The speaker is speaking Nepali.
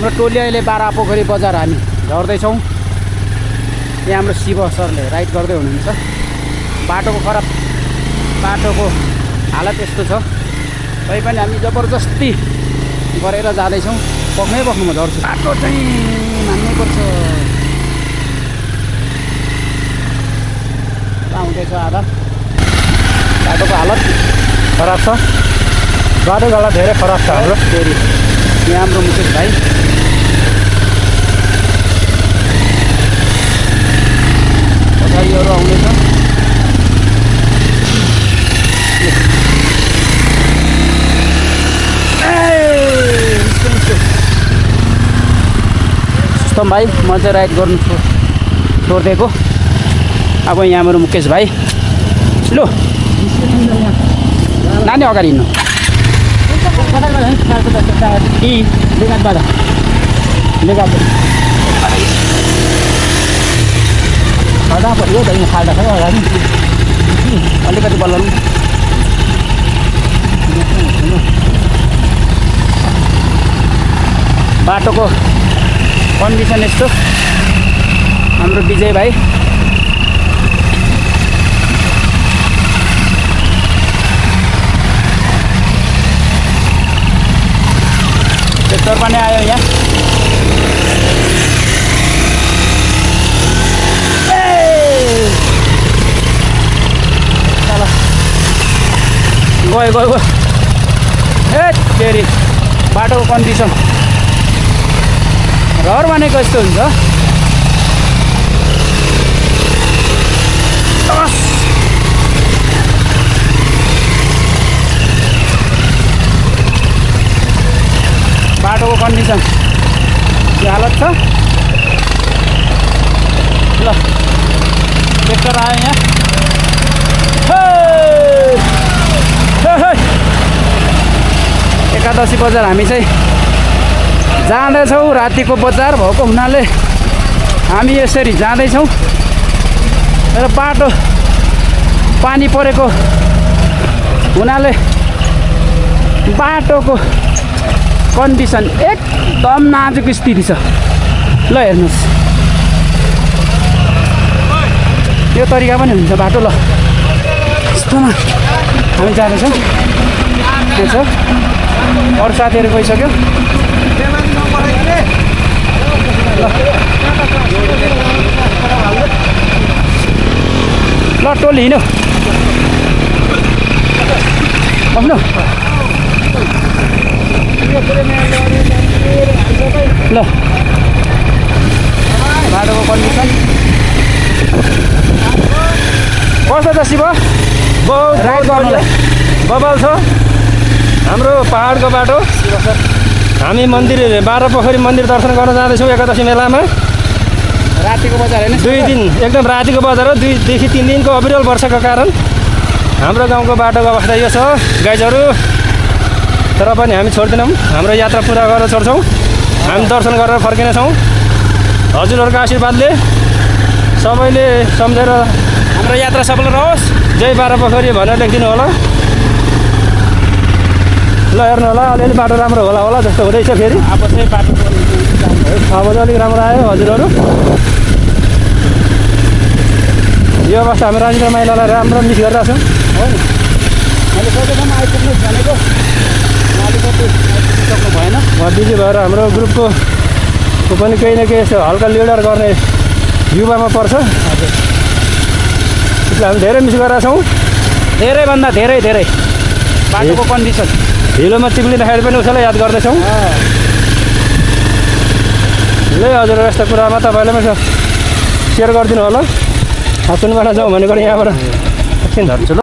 हाम्रो टोली अहिले बारापोखरी बजार हामी झर्दैछौँ। यहाँ हाम्रो शिव सरले राइड गर्दै हुनुहुन्छ। बाटोको खराब, बाटोको हालत यस्तो छ, तैपनि हामी जबरजस्ती गरेर जाँदैछौँ। पक्नै बस्नुमा झर्छु, बाटो चाहिँ मान्नै पर्छ। आउँदैछ आधा, बाटोको हालत खराब छ, बाटोको धेरै खराब छ हाम्रो। फेरि यहाँ हाम्रो मुकेश भाइ पछाडिहरू आउँदैछ। सुस्तम भाइ म चाहिँ राइड गर्नु छोडिदिएको। अब यहाँ हाम्रो मुकेश भाइ, लो नानी अगाडि हिँड्नु। अलिकति बल्ल बाटोको कन्डिसन यस्तो। हाम्रो विजय भाइ ट्र्याक्टर पनि आयो यहाँ। गयो ए फेरि बाटोको कन्डिसन रहर भनेको यस्तो हुन्छ। बाटोको कन्डिसन यो हालत छ। ल ट्र्याक्टर आयो यहाँ। एकादशी बजार हामी चाहिँ जाँदैछौँ। रातिको बजार भएको हुनाले हामी यसरी जाँदैछौँ। र बाटो पानी परेको हुनाले बाटोको कन्डिसन एकदम नाजुक स्थिति छ। ल हेर्नुहोस्, यो तरिका पनि हुन्छ बाटो। ल यस्तोमा हामी जाँदैछौँ। के छ, अरू साथीहरू गइसक्यो। ल टोली हिँड्यो, बस्नु। ल बाटोको कन्डिसन कस्तो छ शिव? बहुत राइड गर्नुलाई बबाल छ हाम्रो पहाडको बाटो। हामी मन्दिर बारापोखरी मन्दिर दर्शन गर्न जाँदैछौँ एकादशी मेलामा। रातिको बजार होइन, 2 दिन एकदम रातिको बजार हो। 2 देखि 3 दिनको अविरल वर्षाको कारण हाम्रो गाउँको बाटोको अवस्था यो छ गाइजहरू। तर पनि हामी छोड्दैनौँ, हाम्रो यात्रा पुरा गरेर छोड्छौँ। हामी दर्शन गरेर फर्किनेछौँ। हजुरहरूको आशीर्वादले सबैले सम्झेर हाम्रो यात्रा सफल रहोस्। जय बारापोखरी भनेर लेखिदिनु होला। ल हेर्नु होला, अलिअलि बाटो राम्रो होला जस्तो हुँदैछ। फेरि अब चाहिँ बाटो अब चाहिँ अलिक राम्रो आयो हजुरहरू। यो अवस्था हामी राजेन्द्र माइलालाई राम्रो मिस गरिरहेको छौँ। हो नि, अहिले कतिसम्म आइपुग्नु भनेको सक्नु भएन। बिजी भएर हाम्रो ग्रुपको पनि केही न केही यस्तो हल्का लिडर गर्ने युवामा पर्छ। त्यसलाई हामी धेरै मिस गरेका छौँ। धेरैभन्दा धेरै बाटोको कन्डिसन हिलोमा चिप्लिँदाखेरि पनि उसैलाई याद गर्दैछौँ। ल हजुर यस्तो कुरामा तपाईँलाई पनि सेयर गरिदिनु होला। सुनबाट जाउँ भनेको यहाँबाट झर्छु। ल